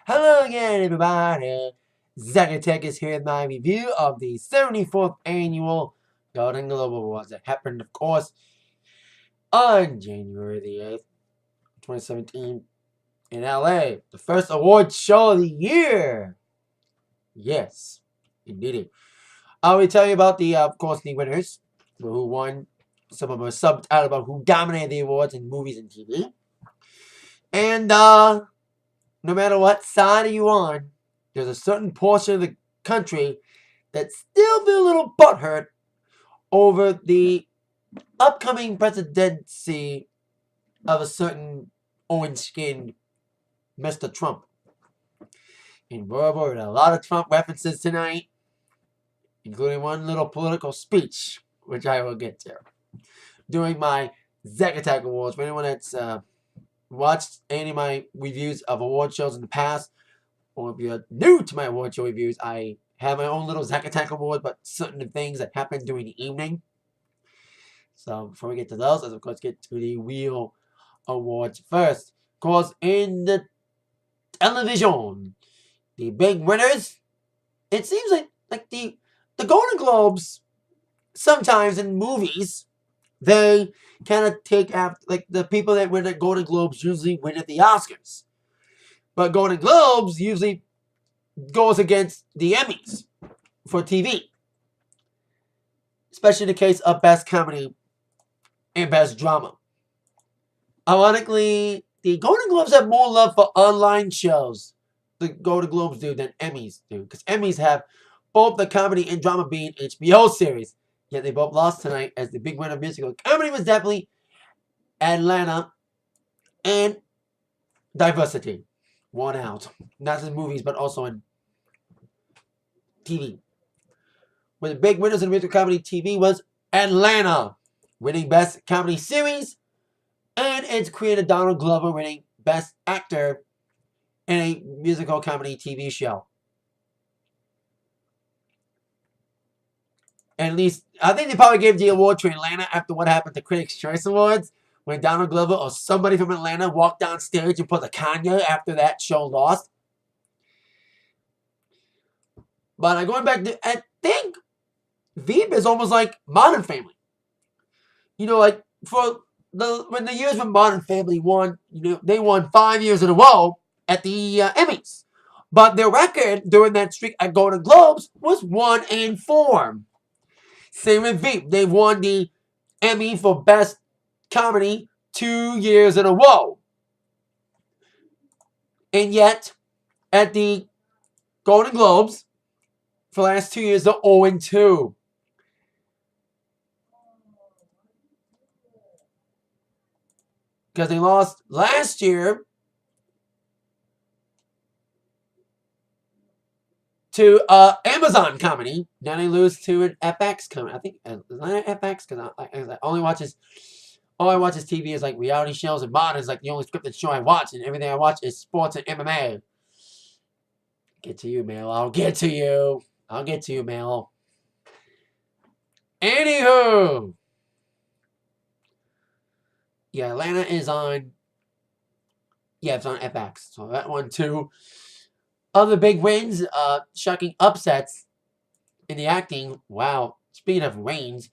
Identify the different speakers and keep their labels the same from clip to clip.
Speaker 1: Hello again, everybody. Zacatech is here with my review of the 74th annual Golden Globe Awards that happened, of course, on January the 8th, 2017 in LA. The first award show of the year. Yes, indeed. I will tell you about the, of course, the winners, who won. Some of them are subtitled about who dominated the awards in movies and TV. And, no matter what side are you on, there's a certain portion of the country that still feel a little butthurt over the upcoming presidency of a certain orange-skinned Mr. Trump. And we're over a lot of Trump references tonight, including one little political speech, which I will get to. During my Zack Attack Awards, for anyone that's watched any of my reviews of award shows in the past, or if you're new to my award show reviews, I have my own little Zack Attack Award, but certain things that happen during the evening. So before we get to those, let's of course get to the real awards first. Of course, in the television, the big winners, it seems like the Golden Globes, sometimes in movies, they kind of take after, like the people that win at Golden Globes usually win at the Oscars. But Golden Globes usually goes against the Emmys for TV. Especially in the case of Best Comedy and Best Drama. Ironically, the Golden Globes have more love for online shows, the Golden Globes do, than Emmys do. Because Emmys have both the comedy and drama being HBO series. Yet they both lost tonight, as the big winner of musical comedy was definitely Atlanta and Diversity. Won out. Not in movies, but also in TV. Where the big winners in musical comedy TV was Atlanta, winning Best Comedy Series, and its creator Donald Glover winning Best Actor in a musical comedy TV show. And at least, I think they probably gave the award to Atlanta after what happened to Critics' Choice Awards, when Donald Glover or somebody from Atlanta walked down stage and put a Kanye after that show lost. But going back to, I think Veep is almost like Modern Family. You know, like when the years when Modern Family won, they won 5 years in a row at the Emmys. But their record during that streak at Golden Globes was 1-4. Same with Veep. They won the Emmy for Best Comedy 2 years in a row. And yet, at the Golden Globes, for the last 2 years, they're 0-2. Because they lost last year to Amazon comedy. Now they lose to an FX comedy. I think FX, because I only watches TV is like reality shows, and Modern is like the only scripted show I watch, and everything I watch is sports and MMA. Get to you, Mel. I'll get to you. I'll get to you, Mel. Anywho. Yeah, Atlanta is on. Yeah, it's on FX. So that one too. Other big wins, shocking upsets in the acting. Wow. Speaking of reigns,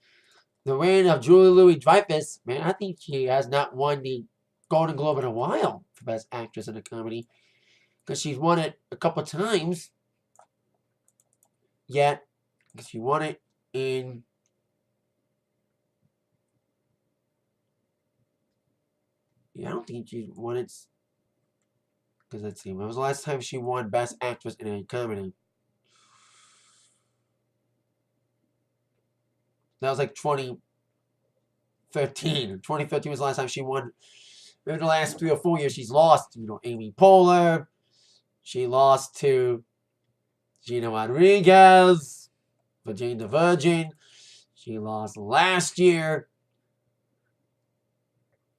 Speaker 1: the reign of Julie Louis-Dreyfus, man, I think she has not won the Golden Globe in a while for Best Actress in a Comedy. Because she's won it a couple times. Yet, she won it in... Yeah, I don't think she won it... Because let's see, when was the last time she won Best Actress in a Comedy? That was like 2013. 2013 was the last time she won. In the last 3 or 4 years, she's lost to, Amy Poehler. She lost to Gina Rodriguez for Jane the Virgin. She lost last year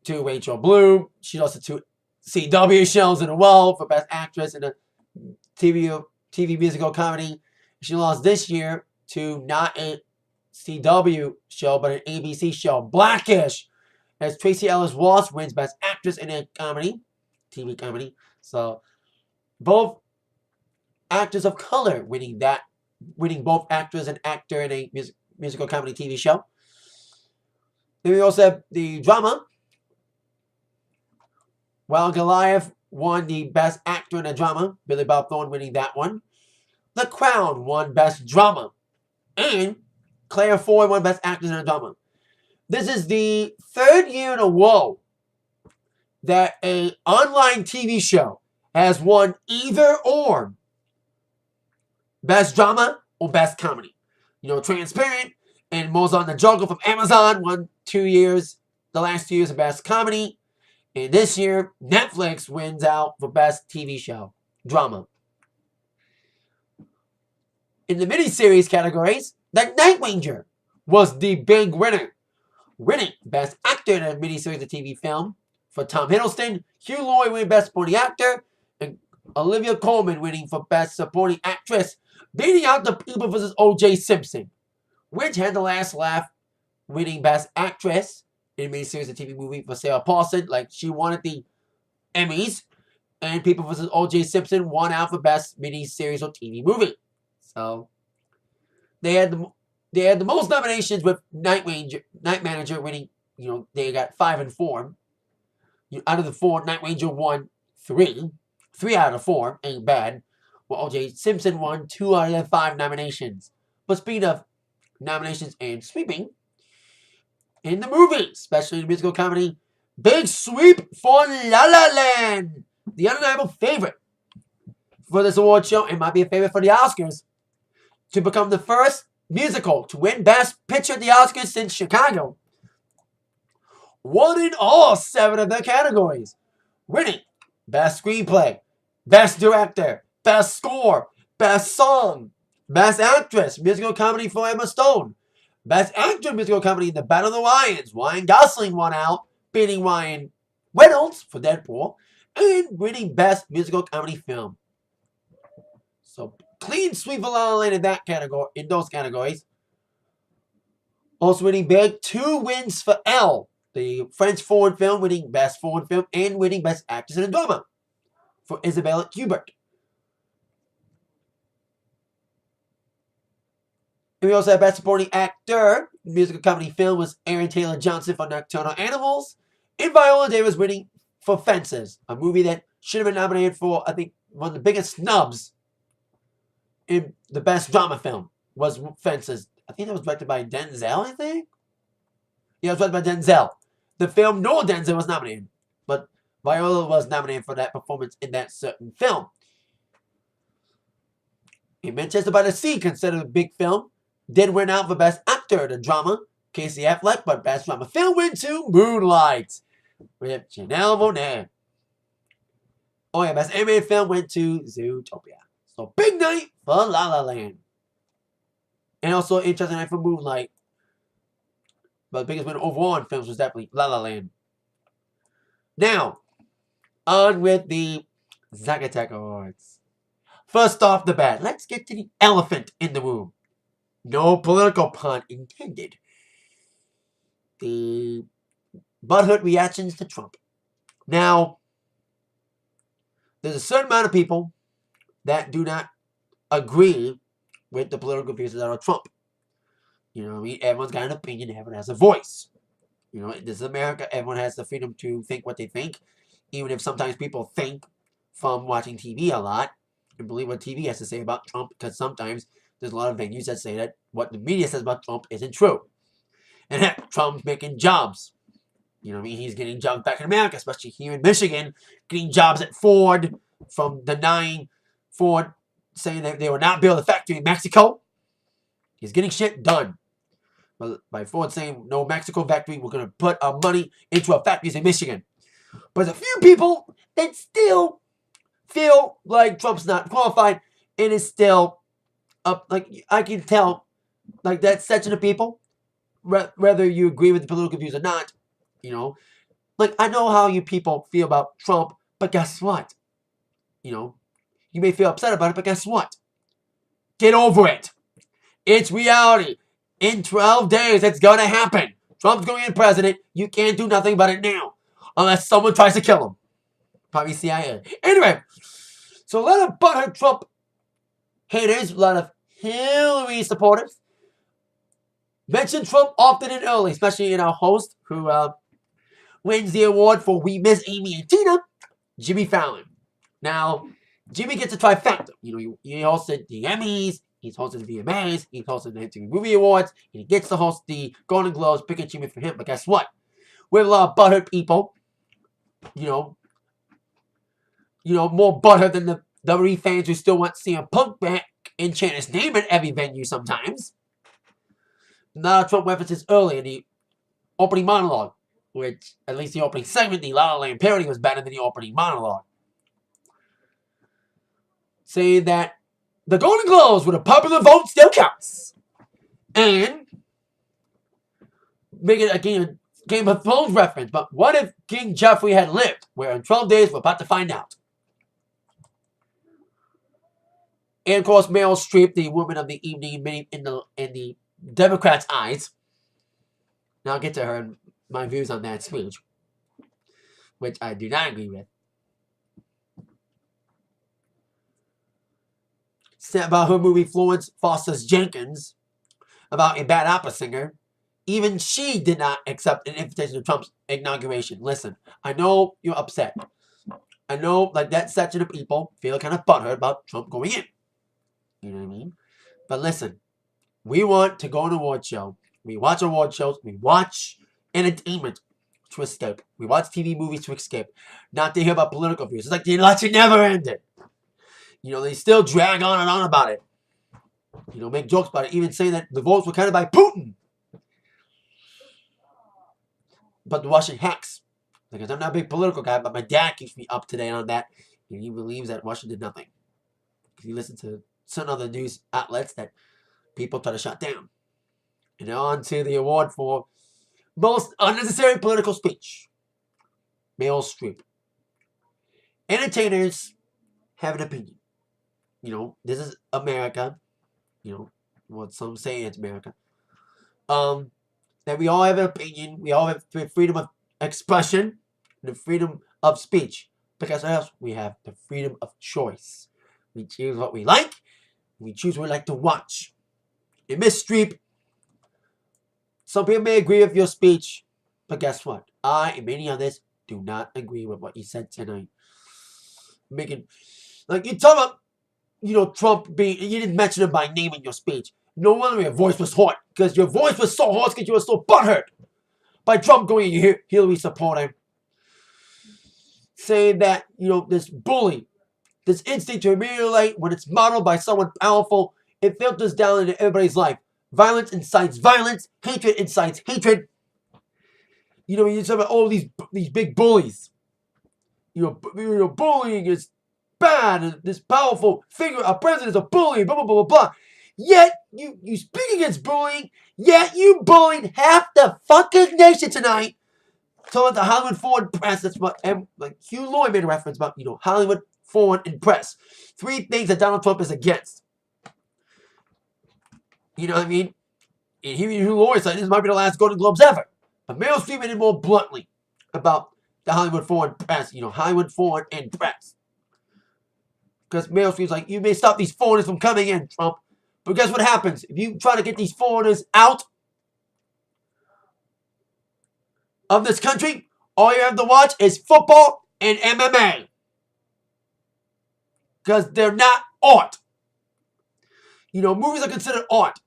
Speaker 1: to Rachel Bloom. She lost to 2 CW shows in a row for Best Actress in a TV musical comedy. She lost this year to not a CW show, but an ABC show, Blackish, as Tracy Ellis Ross wins Best Actress in a comedy, TV comedy. So both actors of color winning both actors and actor in a musical comedy TV show. Then we also have the drama. While Goliath won the Best Actor in a Drama, Billy Bob Thornton winning that one. The Crown won Best Drama, and Claire Foy won Best Actress in a Drama. This is the third year in a row that an online TV show has won either or Best Drama or Best Comedy. You know, Transparent and Mozart and the Jungle from Amazon won 2 years, the last 2 years of Best Comedy. And this year, Netflix wins out for Best TV Show, Drama. In the miniseries categories, The Night Ranger was the big winner, winning Best Actor in a miniseries of TV film for Tom Hiddleston, Hugh Laurie winning Best Supporting Actor, and Olivia Colman winning for Best Supporting Actress, beating out The People vs. O.J. Simpson, which had the last laugh, winning Best Actress in a miniseries of TV movie for Sarah Paulson. Like, she won at the Emmys, and People vs. O.J. Simpson won out for Best Miniseries or TV Movie. So they had the most nominations, with Night Manager winning. You know, they got 5 and 4. Out of the 4, Night Ranger won 3. 3 out of 4 ain't bad. Well, O.J. Simpson won 2 out of the 5 nominations. But speaking of nominations and sweeping, in the movie, especially in the musical comedy, big sweep for La La Land, the undeniable favorite for this award show, and might be a favorite for the Oscars, to become the first musical to win Best Picture at the Oscars since Chicago. Won in all 7 of their categories, winning Best Screenplay, Best Director, Best Score, Best Song, Best Actress, Musical Comedy for Emma Stone, Best Actor Musical Comedy in The Battle of the Lions. Ryan Gosling won out, beating Ryan Reynolds for Deadpool, and winning Best Musical Comedy Film. So clean sweep for La La Land in that category, in those categories. Also winning big, 2 wins for Elle, the French foreign film, winning Best Foreign Film and winning Best Actress in a Drama for Isabella Hubert. And we also have Best Supporting Actor. Musical comedy film was Aaron Taylor Johnson for Nocturnal Animals. And Viola Davis winning for Fences, a movie that should have been nominated for, I think, one of the biggest snubs in the Best Drama Film was Fences. I think that was directed by Denzel, I think? Yeah, it was directed by Denzel. The film, no Denzel was nominated, but Viola was nominated for that performance in that certain film. In Manchester by the Sea, considered a big film, did win out for Best Actor in a Drama, Casey Affleck, but Best Drama Film went to Moonlight with Janelle Monáe. Oh yeah, Best Animated Film went to Zootopia. So big night for La La Land. And also interesting night for Moonlight. But the biggest winner overall in films was definitely La La Land. Now, on with the Zacatec Awards. First off the bat, let's get to the elephant in the room. No political pun intended. The butthurt reactions to Trump. Now, there's a certain amount of people that do not agree with the political views of Donald Trump. You know what I mean? Everyone's got an opinion. Everyone has a voice. You know, this is America. Everyone has the freedom to think what they think. Even if sometimes people think from watching TV a lot and believe what TV has to say about Trump, because sometimes there's a lot of venues that say that what the media says about Trump isn't true. And heck, Trump's making jobs. You know what I mean? He's getting jobs back in America, especially here in Michigan, getting jobs at Ford from denying Ford, saying that they will not build a factory in Mexico. He's getting shit done. But by Ford saying, no Mexico factory, we're going to put our money into our factories in Michigan. But there's a few people that still feel like Trump's not qualified and is still up. Like, I can tell, like, that section of people, whether you agree with the political views or not, you know, like, I know how you people feel about Trump, but guess what? You know, you may feel upset about it, but guess what? Get over it. It's reality. In 12 days, it's going to happen. Trump's going to be president. You can't do nothing about it now. Unless someone tries to kill him. Probably CIA. Anyway, so let him butthurt Trump haters, a lot of Hillary supporters, mention Trump often and early, especially in our host who wins the award for We Miss Amy and Tina, Jimmy Fallon. Now, Jimmy gets a trifecta. He hosted the Emmys, he's hosted the VMAs, he's hosted the MTV Movie Awards, and he gets to host the Golden Globes. Big achievement for him. But guess what? We have a lot of butthurt people. More butthurt than the WWE fans who still want CM Punk back and chant his name at every venue sometimes. Now Trump references early in the opening monologue, which, at least the opening segment, the La La Land parody was better than the opening monologue. Saying that the Golden Globes, with a popular vote, still counts. And make it a Game of Thrones reference, but what if King Joffrey had lived? Where in 12 days, we're about to find out. And of course, Meryl Streep, the woman of the evening in the Democrats' eyes. Now I'll get to her and my views on that speech, which I do not agree with. Said about her movie Florence Foster Jenkins, about a bad opera singer. Even she did not accept an invitation to Trump's inauguration. Listen, I know you're upset. I know that section of people feel kind of butthurt about Trump going in. You know what I mean? But listen, we want to go to an award show. We watch award shows. We watch entertainment to escape. We watch TV movies to escape. Not to hear about political views. It's like the election never ended. They still drag on and on about it. Make jokes about it. Even saying that the votes were counted by Putin. But the Russian hacks. Because I'm not a big political guy, but my dad keeps me up to date on that. And he believes that Russia did nothing. Because he listened to some other news outlets that people try to shut down. And on to the award for most unnecessary political speech. Meryl Streep. Entertainers have an opinion. This is America. What some say it's America. That we all have an opinion. We all have the freedom of expression, the freedom of speech. Because else we have the freedom of choice. We choose what we like. We choose what we like to watch. And Miss Streep, some people may agree with your speech, but guess what? I and many others do not agree with what you said tonight. You talk about, Trump being, you didn't mention him by name in your speech. No wonder your voice was hot, because your voice was so hoarse because you were so butthurt by Trump going in your Hillary supporter, saying that, this bully, this instinct to emulate when it's modeled by someone powerful, it filters down into everybody's life. Violence incites violence. Hatred incites hatred. You talk about all these big bullies. Bullying is bad. And this powerful figure, our president is a bully. Blah blah blah blah blah. Yet you speak against bullying. Yet you bullied half the fucking nation tonight. Talking about the Hollywood Foreign Press. That's what Hugh Lloyd made a reference about. Hollywood Foreign and Press. 3 things that Donald Trump is against. You know what I mean? And Hugh Lloyd said this might be the last Golden Globes ever. But Meryl Streep made it more bluntly about the Hollywood Foreign Press. Hollywood Foreign and Press. Because Meryl Streep's like, you may stop these foreigners from coming in, Trump. But guess what happens? If you try to get these foreigners out of this country, all you have to watch is football and MMA. Because they're not art. Movies are considered art.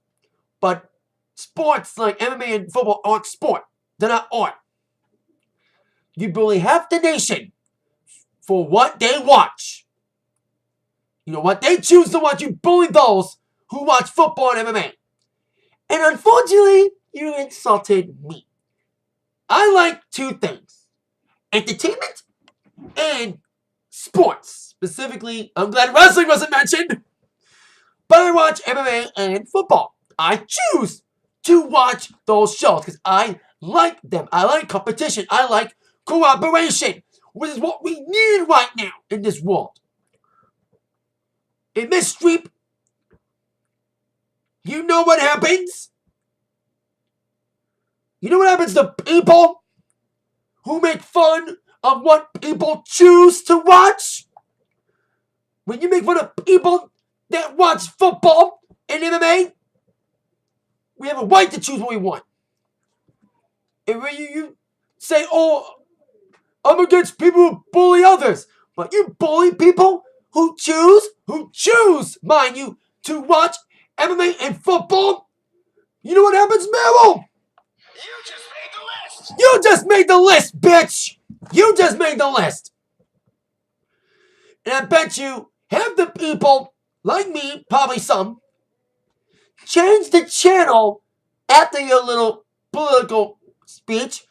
Speaker 1: But sports like MMA and football aren't sport. They're not art. You bully half the nation for what they watch. What they choose to watch. You bully those who watch football and MMA. And unfortunately, you insulted me. I like 2 things. Entertainment and sports. Specifically, I'm glad wrestling wasn't mentioned. But I watch MMA and football. I choose to watch those shows because I like them. I like competition. I like cooperation, which is what we need right now in this world. And Miss Streep, you know what happens? You know what happens to people who make fun of what people choose to watch? When you make fun of people that watch football and MMA, we have a right to choose what we want. And when you say, oh, I'm against people who bully others, but you bully people who choose, mind you, to watch MMA and football, you know what happens, Meryl? You just made the list, bitch! You just made the list! And I bet you half the people, like me, probably some, change the channel after your little political speech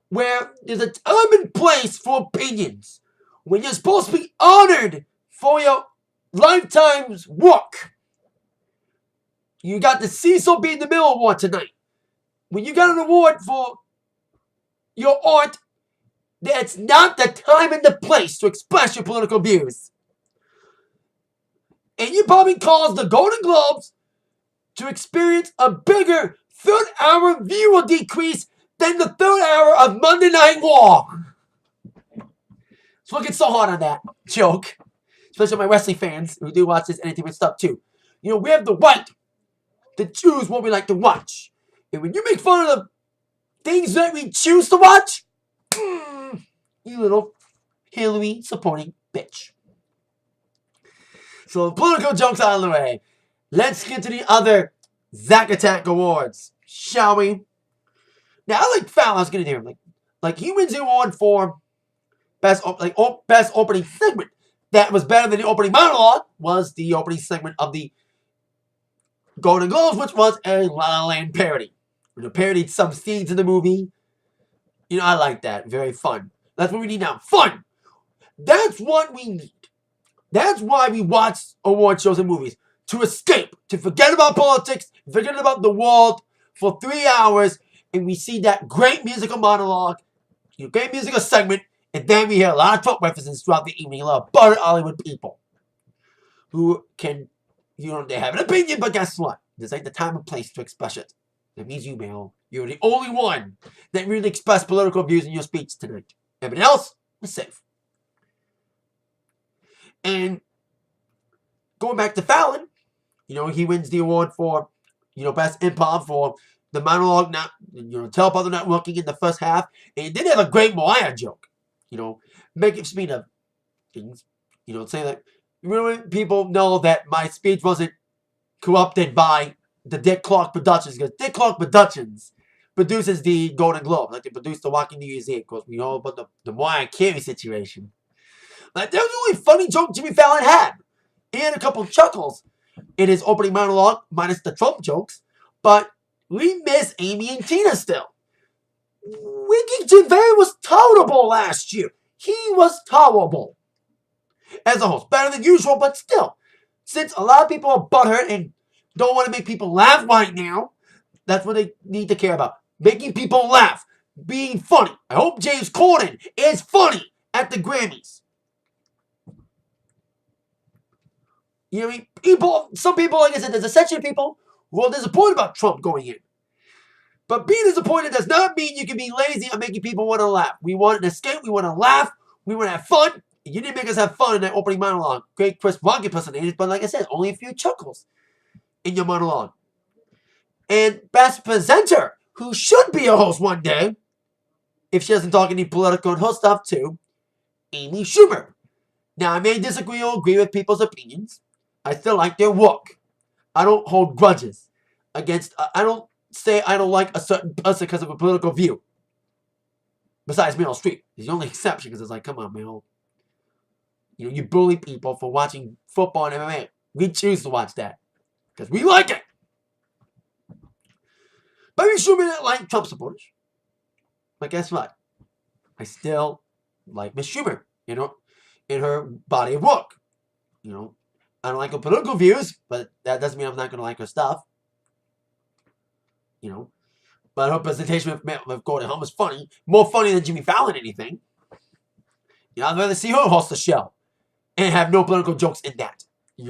Speaker 1: where there's a time and place for opinions. When you're supposed to be honored for your lifetime's work. You got the Cecil B. DeMille Award tonight. When you got an award for your art, that's not the time and the place to express your political views. And you probably caused the Golden Globes to experience a bigger third-hour viewer decrease than the third hour of Monday Night Raw. So looking so hard on that joke, especially my wrestling fans who do watch this entertainment stuff too. You know, we have the right to choose what we like to watch. And when you make fun of the things that we choose to watch, you little Hillary supporting bitch. So political jokes out of the way. Let's get to the other Zack Attack Awards, shall we? Now, I like Fallon. I was going to hear him. Like he wins the award for best opening segment. That was better than the opening monologue. Was the opening segment of the Golden Globes, which was a La La Land parody. It parodied some scenes in the movie. You know, I like that. Very fun. That's what we need now. Fun. That's what we need. That's why we watch award shows and movies. To escape. To forget about politics. Forget about the world for 3 hours. And we see that great musical monologue. Great musical segment. And then we hear a lot of Trump references throughout the evening. A lot of buttered Hollywood people. Who can, they have an opinion. But guess what? This ain't the time and place to express it. That means you, Mel. You're the only one that really expressed political views in your speech tonight. Everybody else is safe. And going back to Fallon, he wins the award for, best improv for the monologue, teleprompter not working in the first half. And he did have a great Mariah joke. Making speed of things. Saying that people know that my speech wasn't corrupted by the Dick Clark Productions, because Dick Clark Productions produces the Golden Globe, like they produced the Walking New Year's Eve. Of course, we know about the Mariah Carey situation. Like, that was the only funny joke Jimmy Fallon had. He had a couple of chuckles in his opening monologue, minus the Trump jokes, but we miss Amy and Tina still. Ricky Gervais was tolerable last year. He was tolerable as a host. Better than usual, but still. Since a lot of people are butthurt and don't want to make people laugh right now, that's what they need to care about. Making people laugh. Being funny. I hope James Corden is funny at the Grammys. Some people, like I said, there's a section of people who are disappointed about Trump going in. But being disappointed does not mean you can be lazy on making people want to laugh. We want an escape. We want to laugh. We want to have fun. And you didn't make us have fun in that opening monologue. Great Chris Rock impersonators, but like I said, only a few chuckles in your monologue. And best presenter, who should be a host one day, if she doesn't talk any political and host stuff too, Amy Schumer. Now, I may disagree or agree with people's opinions. I still like their work. I don't hold grudges against, I don't say I don't like a certain person because of a political view. Besides Meryl Streep. He's the only exception, because it's like, come on, Meryl. You bully people for watching football and MMA. We choose to watch that because we like it. But Amy Schumer didn't like Trump supporters. But guess what? I still like Miss Schumer, in her body of work. I don't like her political views, but that doesn't mean I'm not going to like her stuff. But her presentation with Gordon Helm was funny. More funny than Jimmy Fallon anything. I'd rather see her host a show and have no political jokes in that.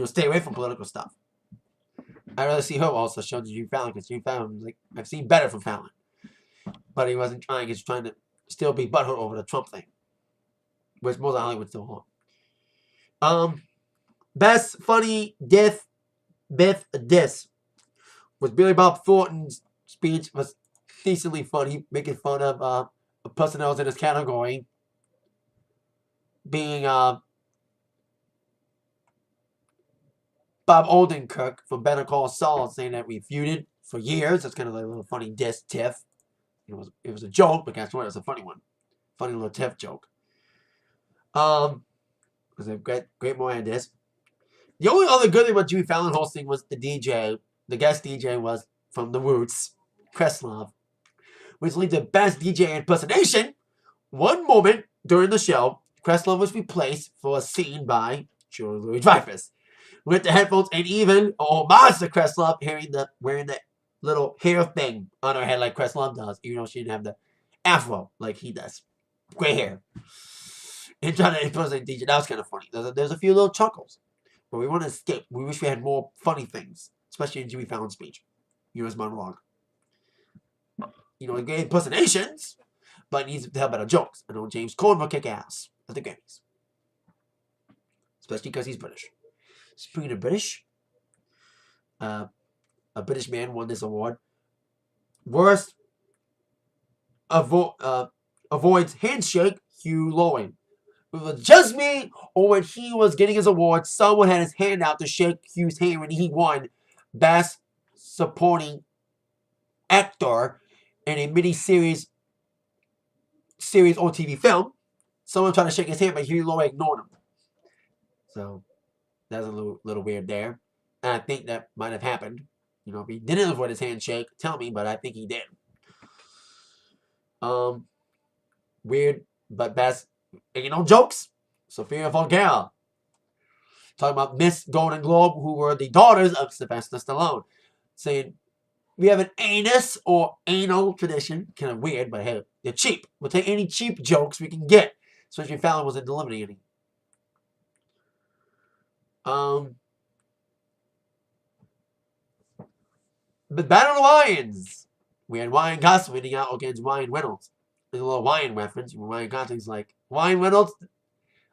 Speaker 1: Stay away from political stuff. I'd rather see her host a show than Jimmy Fallon, because Jimmy Fallon, I've seen better from Fallon. But he wasn't trying. He was trying to still be butthurt over the Trump thing, which most of Hollywood still want. Best funny death Biff Diss was Billy Bob Thornton's speech was decently funny, making fun of a person that was in his category being Bob Odenkirk from Better Call Saul, saying that we feuded for years. That's kind of like a little funny diss tiff. It was a joke, but guess what? It was a funny one. Funny little tiff joke. It was a great moment diss. The only other good thing about Jimmy Fallon hosting was the DJ. The guest DJ was from The Roots, Questlove, which leads to best DJ impersonation. One moment during the show, Questlove was replaced for a scene by Louis-Dreyfus with the headphones and even a homage to Questlove wearing the little hair thing on her head like Questlove does, even though she didn't have the afro like he does. Gray hair. And trying to impersonate DJ. That was kind of funny. There's a few little chuckles. But we want to escape. We wish we had more funny things, especially in Jimmy Fallon's speech. His monologue. Great impersonations, but he needs to tell better jokes. I know James Corden will kick ass at the Grammys, especially because he's British. Speaking of British, a British man won this award. Worst avoids handshake, Hugh Laurie. It was just me, or when he was getting his award, someone had his hand out to shake Hugh's hand when he won Best Supporting Actor in a mini-series or TV film. Someone tried to shake his hand, but Hugh Laurie ignored him. So, that's a little weird there. And I think that might have happened. If he didn't avoid his handshake, tell me, but I think he did. Weird, but best. And jokes. Sofia Vergara talking about Miss Golden Globe, who were the daughters of Sylvester Stallone, saying we have an anus or anal tradition. Kind of weird, but hey, they're cheap. We'll take any cheap jokes we can get. Especially if Fallon wasn't delivering any. But Battle of the Lions. We had Ryan Gosling winning out against Ryan Reynolds. There's a little Ryan reference. Ryan Gosling's like, Ryan Reynolds,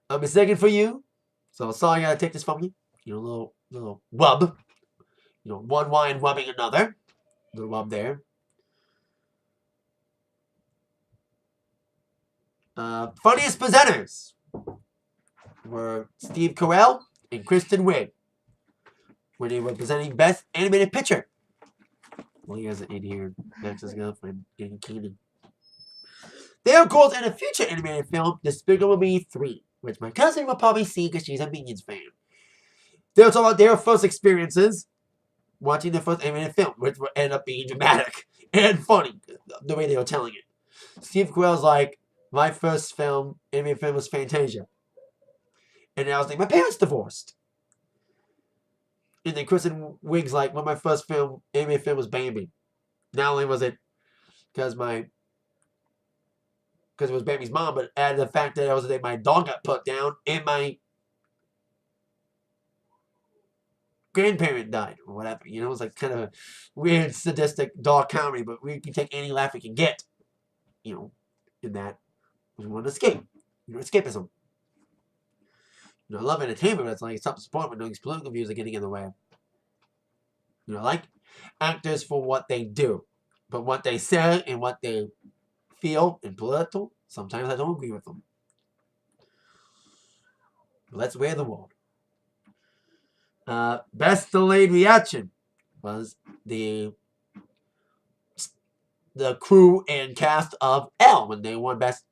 Speaker 1: I'm mistaken for you. So sorry I gotta take this from you. Little rub. One Ryan rubbing another. Little rub there. Funniest presenters were Steve Carell and Kristen Wiig when they were presenting Best Animated Picture. Well, he has it in here. Max's girlfriend, Ian Keenan. They are, of course, in a future animated film, Despicable Me 3, which my cousin will probably see because she's a Minions fan. They were talking about their first experiences watching the first animated film, which would end up being dramatic and funny, the way they were telling it. Steve Carell's like, my first animated film was Fantasia. And I was like, my parents divorced. And then Kristen Wiig's like, my first animated film was Bambi. Not only was it because it was Bambi's mom, but added the fact that it was the day my dog got put down and my grandparent died or whatever. It was like kind of a weird, sadistic dog comedy, but we can take any laugh we can get, in that. We want to escape. Escapism. I love entertainment, but it's like self-support when these political views are getting in the way. I like actors for what they do, but what they say and what they feel in political, sometimes I don't agree with them. But let's wear the world. Best delayed reaction was the crew and cast of Elle when they won Best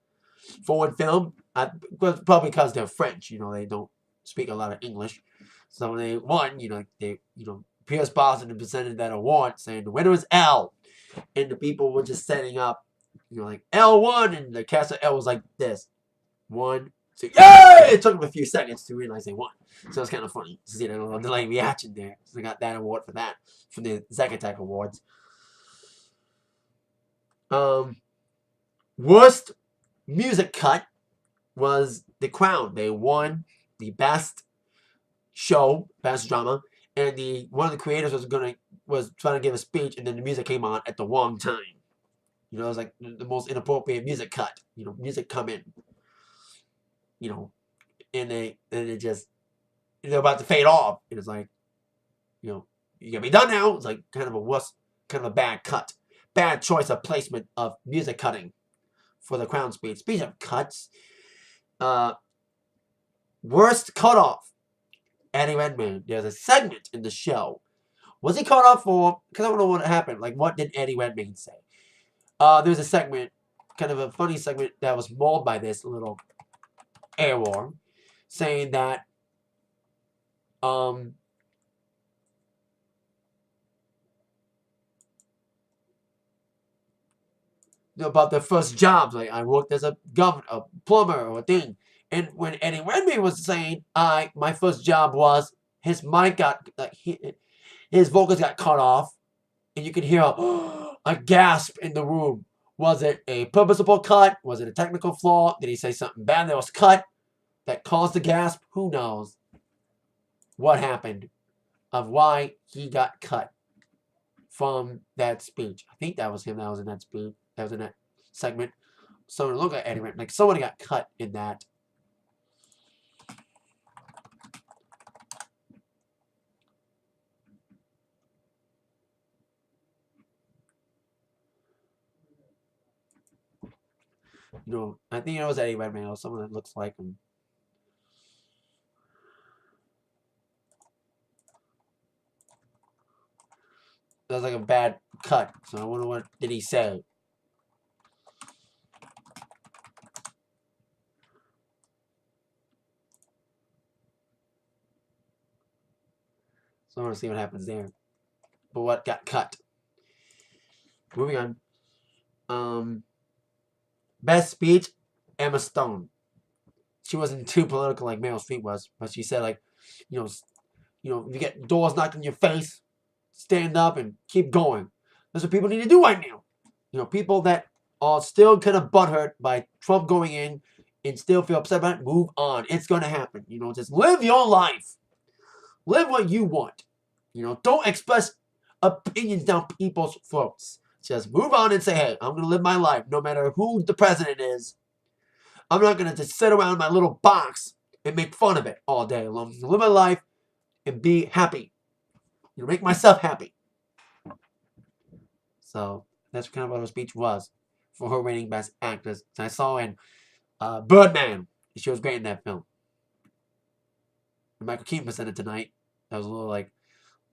Speaker 1: Foreign Film. Probably because they're French, they don't speak a lot of English. So when they won, Pierce Brosnan presented that award saying the winner is Elle. And the people were just setting up, like Elle won, and the cast of Elle was like this. 1, 2, yay! It took them a few seconds to realize they won. So it's kind of funny to see that little delayed reaction there. So they got that award for that, from the Zack Attack Awards. Worst music cut was The Crown. They won the best show, best drama, and one of the creators was trying to give a speech, and then the music came on at the wrong time. It was like the most inappropriate music cut. Music come in. And they're about to fade off. And it's like, you can be done now. It's like kind of a bad cut. Bad choice of placement of music cutting for the crown speech. Speaking of cuts, worst cutoff. Eddie Redmayne. There's a segment in the show. Was he cut off for? Because I don't know what happened. Like, what did Eddie Redmayne say? There's a segment, kind of a funny segment that was mauled by this little air war, saying that about their first jobs. Like, I worked as a governor, a plumber, or a thing. And when Eddie Redmayne was saying, my first job was, his mic got, like, his vocals got cut off, and you could hear a gasp in the room. Was it a purposeful cut? Was it a technical flaw? Did he say something bad that was cut that caused the gasp? Who knows what happened of why he got cut from that speech. I think that was him that was in that speech. That was in that segment. So look at Eddie Redmayne. Like, somebody got cut in that. You know, I think it was Eddie Redmayne or someone that looks like him. That was like a bad cut. So I wonder what did he say. So I want to see what happens there. But what got cut? Moving on. Best speech, Emma Stone. She wasn't too political like Meryl Streep was, but she said, like, you know, if you get doors knocked in your face, stand up and keep going. That's what people need to do right now. You know, people that are still kind of butthurt by Trump going in and still feel upset about it, move on. It's going to happen. You know, just live your life. Live what you want. You know, don't express opinions down people's throats. Just move on and say, hey, I'm going to live my life no matter who the president is. I'm not going to just sit around in my little box and make fun of it all day long. I'm going to live my life and be happy. You know, make myself happy. So that's kind of what her speech was for her winning Best Actress. I saw in Birdman. She was great in that film. And Michael Keaton was in it tonight. That was a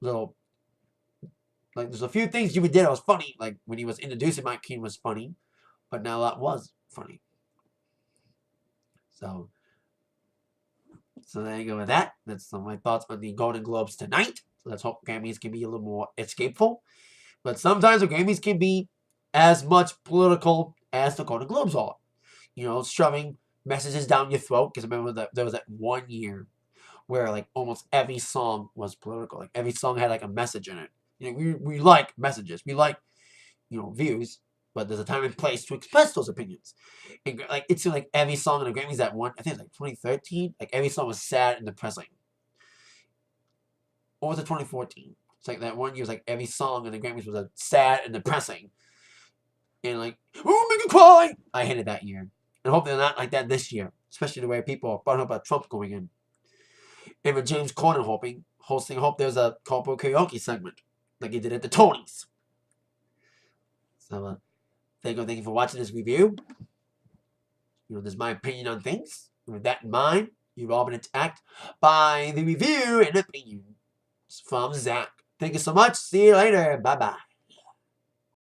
Speaker 1: little, there's a few things you did that was funny. Like when he was introducing Michael Keaton was funny, but not a lot was funny. So there you go with that. That's some of my thoughts on the Golden Globes tonight. So let's hope Grammys can be a little more escapeful. But sometimes the Grammys can be as much political as the Golden Globes are. You know, shoving messages down your throat. Because remember that there was that 1 year where like almost every song was political. Like every song had like a message in it. You know, we like messages. We like, you know, views. But there's a time and place to express those opinions. And like it seemed like every song in the Grammys that one, I think it was like 2013, like every song was sad and depressing. Or was it 2014? It's like that 1 year was like every song in the Grammys was sad and depressing. And like, oh, make me cry! I hated that year. And I hope they're not like that this year. Especially the way people are brought up about Trump going in. And with James Corden hosting, I hope there's a corporate karaoke segment. Like he did at the Tonys. So, thank you for watching this review. You know, this is my opinion on things. And with that in mind, you've all been attacked by the review and opinion from Zach. Thank you so much. See you later. Bye-bye.